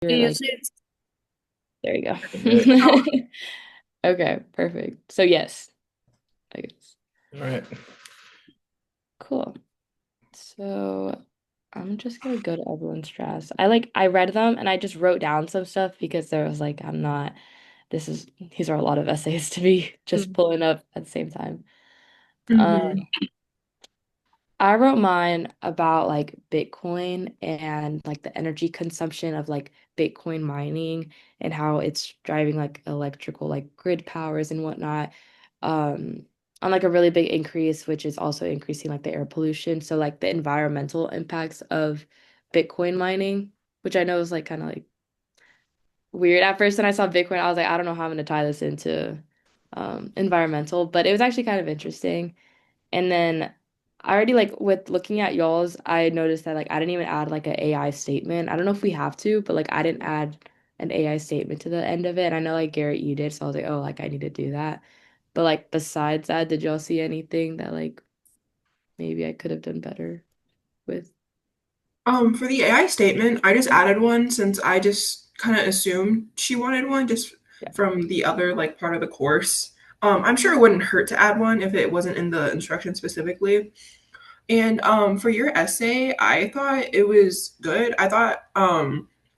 You're You like, say it's there you Good. go. Okay, perfect. So yes, I guess. All right. Cool. So I'm just gonna go to everyone's drafts. I read them and I just wrote down some stuff because there was like I'm not these are a lot of essays to be just mm, pulling up at the same time. hmm I wrote mine about like Bitcoin and like the energy consumption of like Bitcoin mining and how it's driving like electrical like grid powers and whatnot. Um, on like a really big increase, which is also increasing like the air pollution. So like the environmental impacts of Bitcoin mining, which I know is like kind of like weird. At first when I saw Bitcoin, I was like, I don't know how I'm gonna tie this into environmental, but it was actually kind of interesting. And then I already like with looking at y'all's, I noticed that like I didn't even add like an AI statement. I don't know if we have to, but like I didn't add an AI statement to the end of it. And I know like Garrett, you did, so I was like, oh, like I need to do that. But like besides that, did y'all see anything that like maybe I could have done better with? For the AI statement, I just added one since I just kind of assumed she wanted one just Yeah. from the other like part of the course. I'm sure it wouldn't hurt to add one if it wasn't in the instructions specifically. And for your essay, I thought it was good. I thought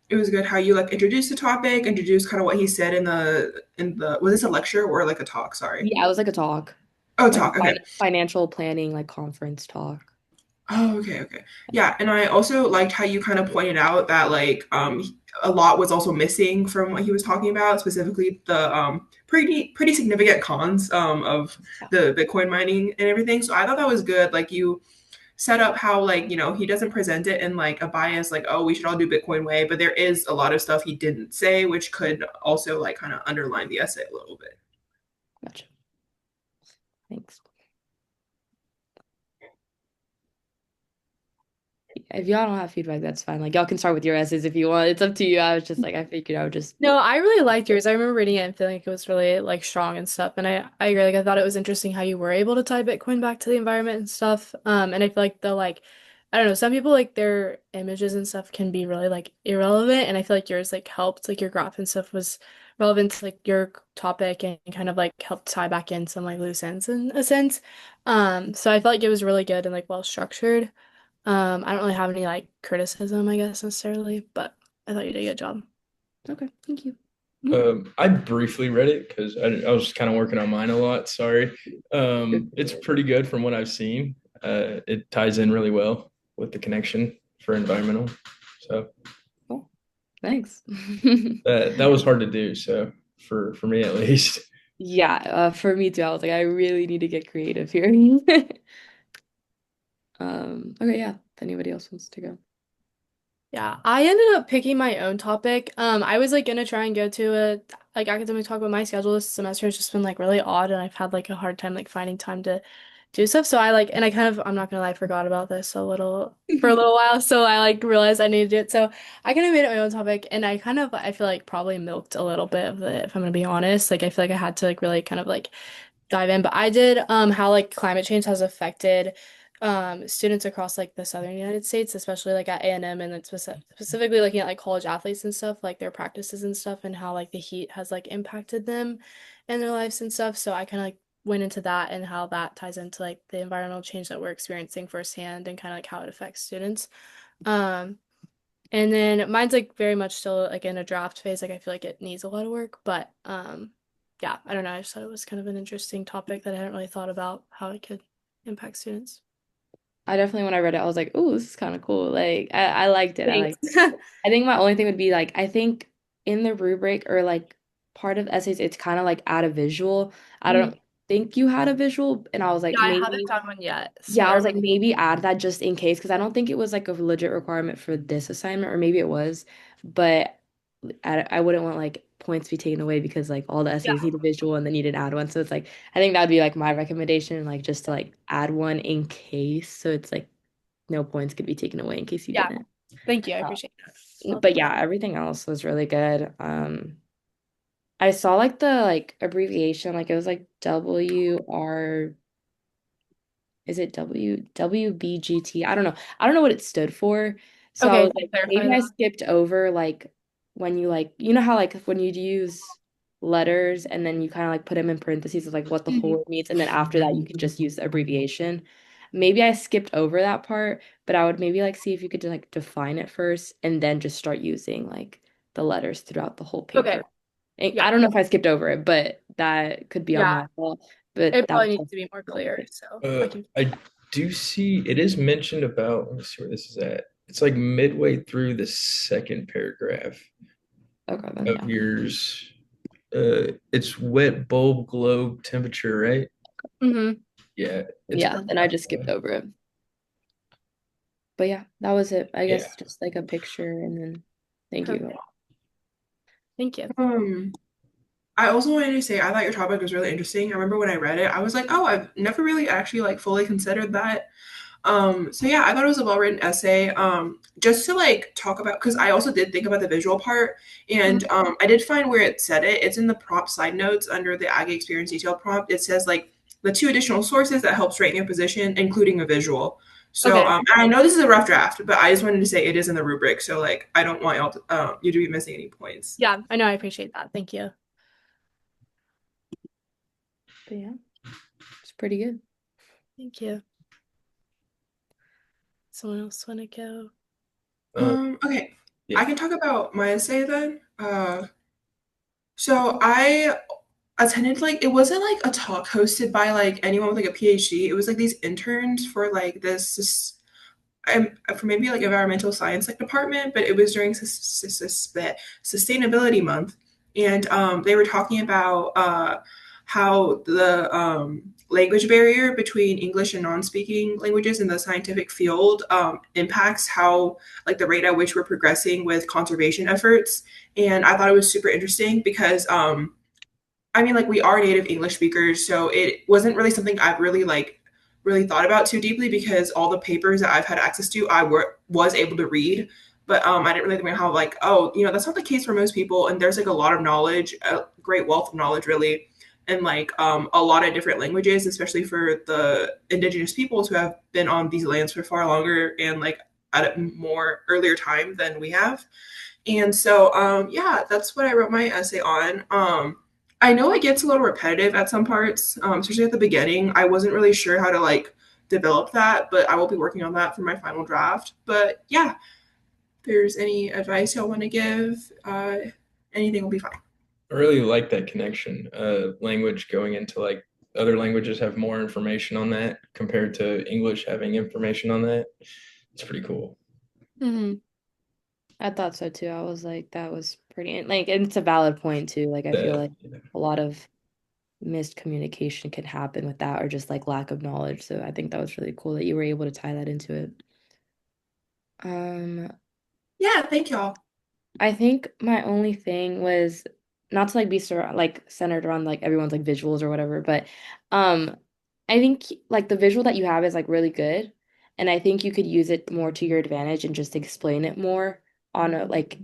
it was good how you like introduced the topic, introduced kind of what he said in the was this a lecture or like a talk? Sorry. Yeah, it was like a talk, Oh, like talk. Okay. financial planning, like conference talk. Oh, okay, okay. Yeah, and I also liked how you kind of pointed out that like a lot was also missing from what he was talking about, specifically the pretty significant cons of Yeah. the Bitcoin mining and everything. So I thought that was good. Like you set up how like, he doesn't present it in like a bias like, oh, we should all do Bitcoin way, but there is a lot of stuff he didn't say which could also like kind of underline the essay a little bit. Gotcha. Thanks. If y'all don't have feedback, that's fine. Like y'all can start with your essays if you want. It's up to you. I was just like I figured I would just No, I really liked yours. I remember reading it and feeling like it was really like strong and stuff. And I agree. Like I thought it was interesting how you were able to tie Bitcoin back to the environment and stuff. And I feel like the like I don't know, some people like their images and stuff can be really like irrelevant. And I feel like yours like helped, like your graph and stuff was relevant to like your topic and kind of like helped tie back in some like loose ends in a sense. So I felt like it was really good and like well structured. I don't really have any like criticism, I guess, necessarily, but I thought you did a good job. okay. Thank you. Mhm. I briefly read it because I was kind of working on mine a lot. Sorry. It's pretty good from what I've seen. It ties in really well with the connection for environmental. So Cool. Thanks. that was hard to do. So for me at least. Yeah, for me too. I was like, I really need to get creative here. Okay, yeah. If anybody else wants to go. Yeah, I ended up picking my own topic. I was like gonna try and go to a like academic talk, but my schedule this semester has just been like really odd, and I've had like a hard time like finding time to do stuff. So I like, and I kind of, I'm not gonna lie, forgot about this a little for a little while. So I like realized I needed to do it. So I kind of made it my own topic, and I kind of, I feel like probably milked a little bit of it, if I'm gonna be honest. Like I feel like I had to like really kind of like dive in. But I did how like climate change has affected students across like the southern United States, especially like at A&M and then specifically looking at like college athletes and stuff, like their practices and stuff and how like the heat has like impacted them in their lives and stuff. So I kind of like went into that and how that ties into like the environmental change that we're experiencing firsthand and kind of like how it affects students. Um and then mine's like very much still like in a draft phase. Like I feel like it needs a lot of work, but yeah, I don't know. I just thought it was kind of an interesting topic that I hadn't really thought about how it could impact students. I definitely, when I read it, I was like, "Ooh, this is kind of cool." Like, I liked it. I Thanks. liked it. I think my only thing would be like, I think in the rubric or like part of essays, it's kind of like add a visual. I Mhm. don't think you had a visual, and I was Yeah, like, I haven't maybe, done one yet. So, yeah, I was or like, maybe add that just in case, because I don't think it was like a legit requirement for this assignment, or maybe it was, but I wouldn't want like points to be taken away because like all the essays yeah, need a visual and then you didn't add one. So it's like I think that would be like my recommendation, like just to like add one in case. So it's like no points could be taken away in case you yeah. didn't. Thank you. I Uh, appreciate that. I'll but do yeah, everything else was really good. I saw like the like abbreviation, like it was like WR, is it WBGT? I don't know. I don't know what it stood for. that. So I Okay, was can you like, clarify maybe I that? skipped over like when you like, you know how like when you use letters and then you kind of like put them in parentheses of like what the whole Mhm. word means, and then after that you can just use the abbreviation. Maybe I skipped over that part, but I would maybe like see if you could like define it first and then just start using like the letters throughout the whole Okay. paper. And Yeah. I don't know if I skipped over it, but that could be on Yeah. my fault. But It that probably was needs also to be more one clear, thing. so I can. I do see it is mentioned about, let me see where this is at. It's like midway through the second paragraph Okay, then of yeah. yours. It's wet bulb globe temperature, right? Hmm. Yeah, it's Yeah, probably then I not. just skipped over it. But yeah, that was it. I Yeah. guess just like a picture and then thank you. Perfect. Thank you. Um, I also wanted to say I thought your topic was really interesting. I remember when I read it, I was like, oh, I've never really actually like fully considered that. So yeah, I thought it was a well-written essay. Just to like talk about, because I also did think about the visual part, and Mhm. I did find where it said it. It's in the prompt side notes under the Aggie Experience Detail prompt. It says like the two additional sources that help straighten your position, including a visual. So Okay. I know this is a rough draft, but I just wanted to say it is in the rubric. So like, I don't want y'all to, you to be missing any points. Yeah, I know. I appreciate that. Thank you. But yeah, it's pretty good. Thank you. Someone else want to go? Uh, Okay, yeah. I can talk about my essay then. So I attended like it wasn't like a talk hosted by like anyone with like a PhD. It was like these interns for like for maybe like environmental science like department, but it was during sustainability month, and they were talking about how the language barrier between English and non-speaking languages in the scientific field impacts how like the rate at which we're progressing with conservation efforts. And I thought it was super interesting because I mean, like we are native English speakers, so it wasn't really something I've really really thought about too deeply because all the papers that I've had access to, was able to read, but I didn't really think about how like, oh, that's not the case for most people, and there's like a lot of knowledge, a great wealth of knowledge, really, and like a lot of different languages, especially for the indigenous peoples who have been on these lands for far longer and like at a more earlier time than we have. And so, yeah, that's what I wrote my essay on. I know it gets a little repetitive at some parts, especially at the beginning. I wasn't really sure how to like develop that, but I will be working on that for my final draft. But yeah, if there's any advice y'all want to give, anything will be fine. I really like that connection. Language going into like other languages have more information on that compared to English having information on that. It's pretty cool. Hmm. I thought so too. I was like, that was pretty, and like, and it's a valid point too. Like, I feel That like a lot of missed communication can happen with that or just like lack of knowledge. So I think that was really cool that you were able to tie that into it. Um, Yeah, thank y'all. I think my only thing was not to like be like centered around like everyone's like visuals or whatever, but um I think like the visual that you have is like really good, and I think you could use it more to your advantage and just explain it more on a like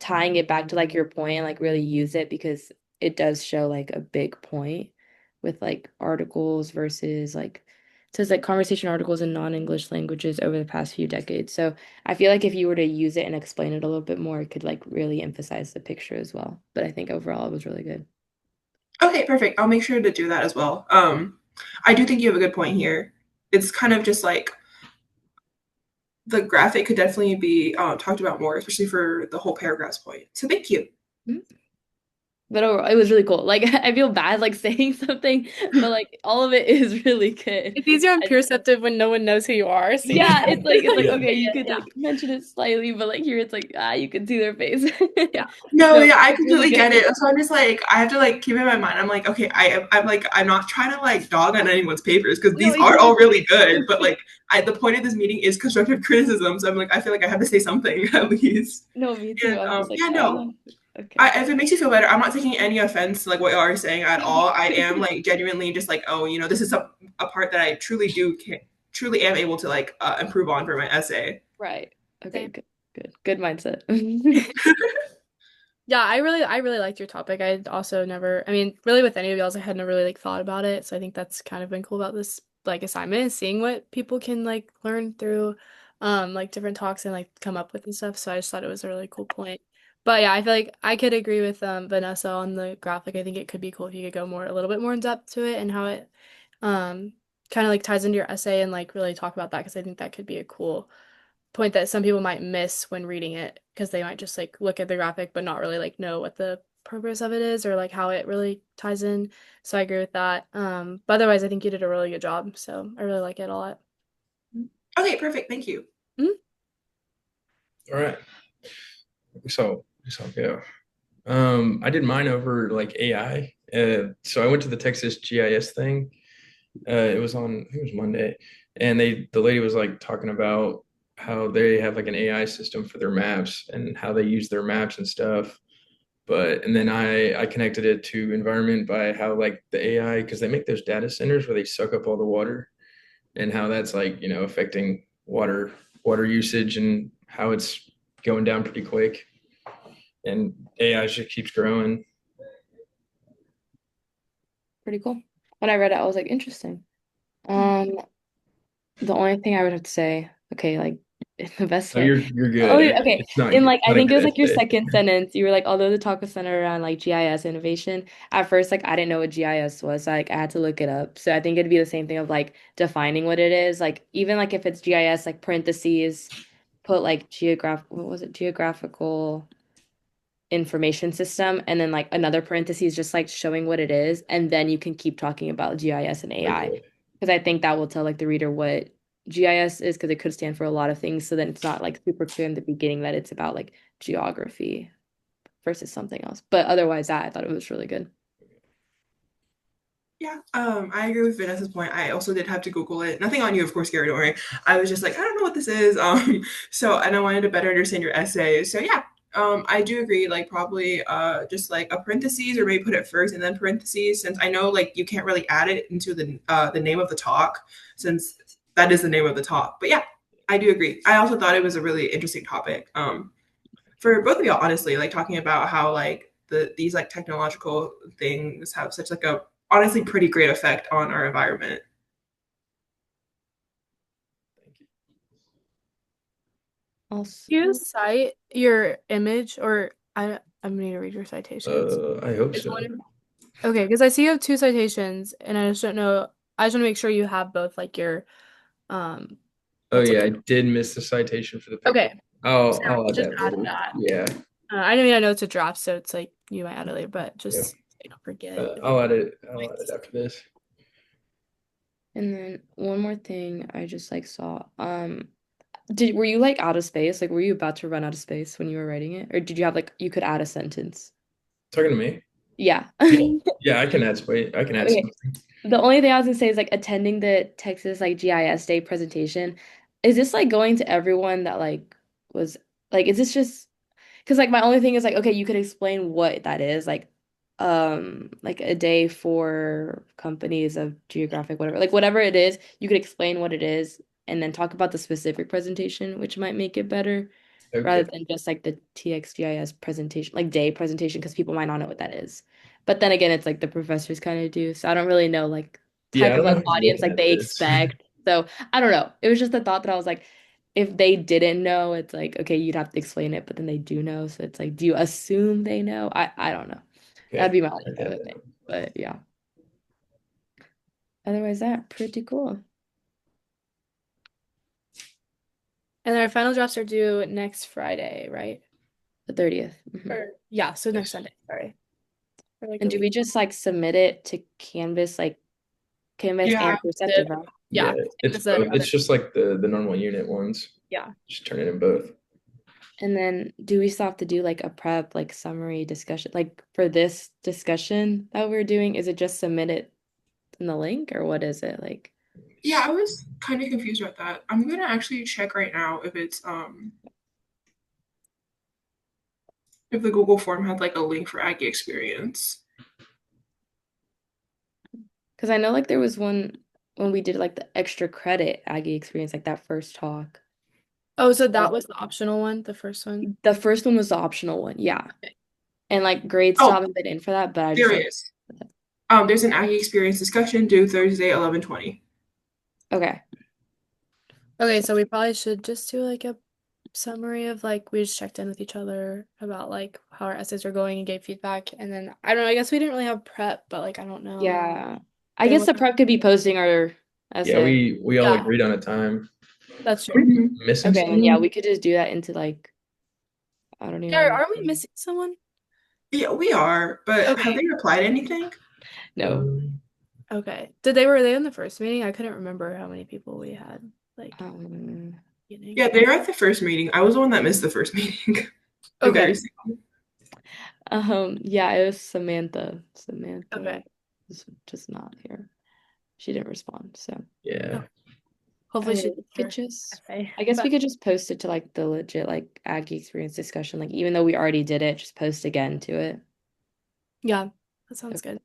tying it back to like your point and like really use it because it does show like a big point with like articles versus like it says like conversation articles in non-English languages over the past few decades. So I feel like if you were to use it and explain it a little bit more, it could like really emphasize the picture as well. But I think overall it was really good. Okay, perfect. I'll make sure to do that as well. I do think you have a good point here. It's kind of just like the graphic could definitely be talked about more, especially for the whole paragraphs point. So thank you. Mhm. But overall, it was really cool. Like I feel bad like saying something, but like all of it is really good. It's easier on I perceptive when no one knows who you are, so you Yeah, can it's like yeah. okay, you yeah, could yeah. like mention it slightly, but like here it's like you can see their face. Yeah. No, So yeah, I it's really completely good. get it. So I'm just like, I have to like keep in my mind. I'm like, okay, I'm like, I'm not trying to like dog on anyone's papers because No, these are all really good. But exactly. like, the point of this meeting is constructive criticism. So I'm like, I feel like I have to say something at least. No, me too. And I'm just like, yeah, no, okay. if it makes you feel better, I'm not taking any offense to like what you are saying at all. I am like genuinely just like, oh, this is a part that I truly truly am able to like improve on for my essay. Right. Okay, Same. good. Good. Good mindset. Yeah, I really liked your topic. I also never, I mean, really with any of y'all's, I had never really like thought about it. So I think that's kind of been cool about this like assignment is seeing what people can like learn through like different talks and like come up with and stuff. So I just thought it was a really cool point. But yeah, I feel like I could agree with Vanessa on the graphic. I think it could be cool if you could go more a little bit more in depth to it and how it um kind of like ties into your essay and like really talk about that because I think that could be a cool point that some people might miss when reading it because they might just like look at the graphic but not really like know what the purpose of it is or like how it really ties in. So I agree with that. But otherwise, I think you did a really good job. So I really like it a lot. Okay, perfect. Thank you. Mhm. All right. We saw go. I did mine over like AI. So I went to the Texas GIS thing. It was on, I think it was Monday, and the lady was like talking about how they have like an AI system for their maps and how they use their maps and stuff. But and then I connected it to environment by how like the AI, because they make those data centers where they suck up all the water, and how that's like, affecting water usage and how it's going down pretty quick, and AI just keeps growing. Pretty cool. When I read it, I was like, interesting. Um, the only thing I would have to say, okay, like in the best No, way. you're Oh, good. yeah, okay. It's not In good. like, It's I not a think it good was like your essay. second sentence. You were like, although the talk was centered around like GIS innovation, at first, like, I didn't know what GIS was. Like, I had to look it up. So I think it'd be the same thing of like defining what it is. Like, even like if it's GIS, like parentheses, put like what was it? Geographical information system, and then like another parentheses just like showing what it is, and then you can keep talking about GIS and AI Okay. because I think that will tell like the reader what GIS is because it could stand for a lot of things. So then it's not like super clear in the beginning that it's about like geography versus something else. But otherwise, that I thought it was really good. Yeah, I agree with Vanessa's point. I also did have to Google it. Nothing on you, of course, Gary, don't worry. I was just like, I don't know what this is. And I wanted to better understand your essay. So yeah, I do agree, like probably just like a parentheses or maybe put it first and then parentheses, since I know like you can't really add it into the name of the talk, since that is the name of the talk. But yeah, I do agree. I also thought it was a really interesting topic. For both of y'all, honestly, like talking about how like these like technological things have such like a honestly pretty great effect on our environment. Thank you. You Also, cite your image, or I'm gonna need to read your citations. I hope Is so. one okay? Because I see you have two citations, and I just don't know. I just want to make sure you have both, like your um, Oh what's it yeah, I called? did miss the citation for the paper. Okay, so I'll add just that add later. that. Yeah. I know it's a draft, so it's like you might add it later, but Yeah. just so you don't forget. I'll add it. I'll add it after this. and then one more thing I just like saw. Were you like out of space? Like, were you about to run out of space when you were writing it, or did you have like you could add a sentence? Talking to me. Yeah. Yeah. Yeah, I can add space. I can add Okay. something. The only thing I was gonna say is like attending the Texas like GIS Day presentation. Is this like going to everyone that like was like is this just because like my only thing is like okay, you could explain what that is like a day for companies of geographic whatever like whatever it is, you could explain what it is and then talk about the specific presentation, which might make it better rather Okay. than just like the TXGIS presentation, like day presentation, because people might not know what that is. But then again, it's like the professors kind of do. So I don't really know like Yeah, I type of don't know like who's audience looking like at they this. expect. So I don't know. It was just a thought that I was like, if they didn't know, it's like, okay, you'd have to explain it, but then they do know. So it's like, do you assume they know? I don't know. That'd Okay. be my I like got other that. thing. But yeah. Otherwise that pretty cool. And then our final drafts are due next Friday, right? The 30th. Or yeah, so next Nice. Sunday. Sorry, for like And a do we week. just like submit it to Canvas, like Canvas Yeah, and Perceptive, right? Yeah, Yeah, it's because then both. It's just like the normal unit ones. yeah. Just turn it in both. And then do we still have to do like a prep, like summary discussion? Like for this discussion that we're doing, is it just submit it in the link or what is it like? yeah, I was kind of confused about that. I'm gonna actually check right now if the Google form had like a link for Aggie experience. Because I know like there was one when we did like the extra credit Aggie experience, like that first talk. Oh, so that Oh. was the optional one, the first one. The first one was the optional one, yeah. And like grades still Oh, haven't been in for that, but I just there like it is. There's an Aggie experience discussion due Thursday 11:20. okay. Okay, so we probably should just do like a summary of like we just checked in with each other about like how our essays were going and gave feedback. And then I don't know, I guess we didn't really have prep, but like I don't know. Yeah. I There guess was the prep could be posting our Yeah, essay. we all yeah, agreed on a time. that's Are true. we missing Okay, and yeah, someone? we could just do that into like I don't Yeah, even aren't we missing someone? Yeah, we are, but have Okay. they replied anything? know. Okay. Were they in the first meeting? I couldn't remember how many people we had like Um, beginning. Yeah, they were at the first meeting. I was the one that missed the first meeting. Okay. Okay. yeah, it was Samantha. Samantha Okay. is just not here. She didn't respond, so Oh, Yeah. hopefully okay, she we did could her just essay. I guess we But could just post it to like the legit like Aggie experience discussion. Like even though we already did it, just post again to it. yeah, that sounds Okay, good.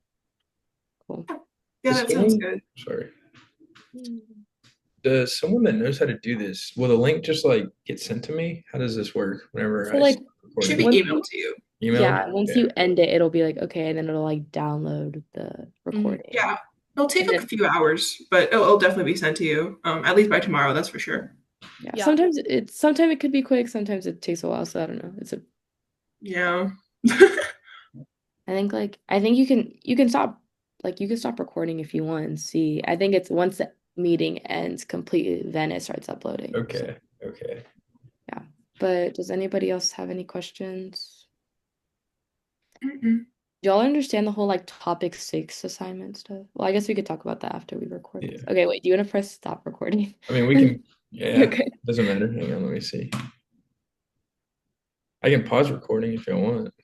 cool. Yeah, Does that sounds someone, good. sorry, Mm. does someone that knows how to do this, will the link just like get sent to me? How does this work whenever So I like start Should recording? be once emailed you to you. Emailed? yeah, once Yeah. you end it, it'll be like okay, and then it'll like download the Mhm. recording. Yeah. It'll take And a then few hours, but it'll definitely be sent to you. At least by tomorrow, that's for sure. yeah, Yeah. sometimes it could be quick, sometimes it takes a while, so I don't know. It's a Yeah. I think you can stop like you can stop recording if you want and see. I think it's once the meeting ends completely, then it starts uploading. So Okay. Okay. yeah. But does anybody else have any questions? Mm-mm. Do y'all understand the whole like topic 6 assignment stuff? Well, I guess we could talk about that after we record Yeah. this. Okay, wait, do you want to press stop recording? I mean, we can, yeah, Okay. doesn't matter. Hang on, let me see. I can pause recording if you want.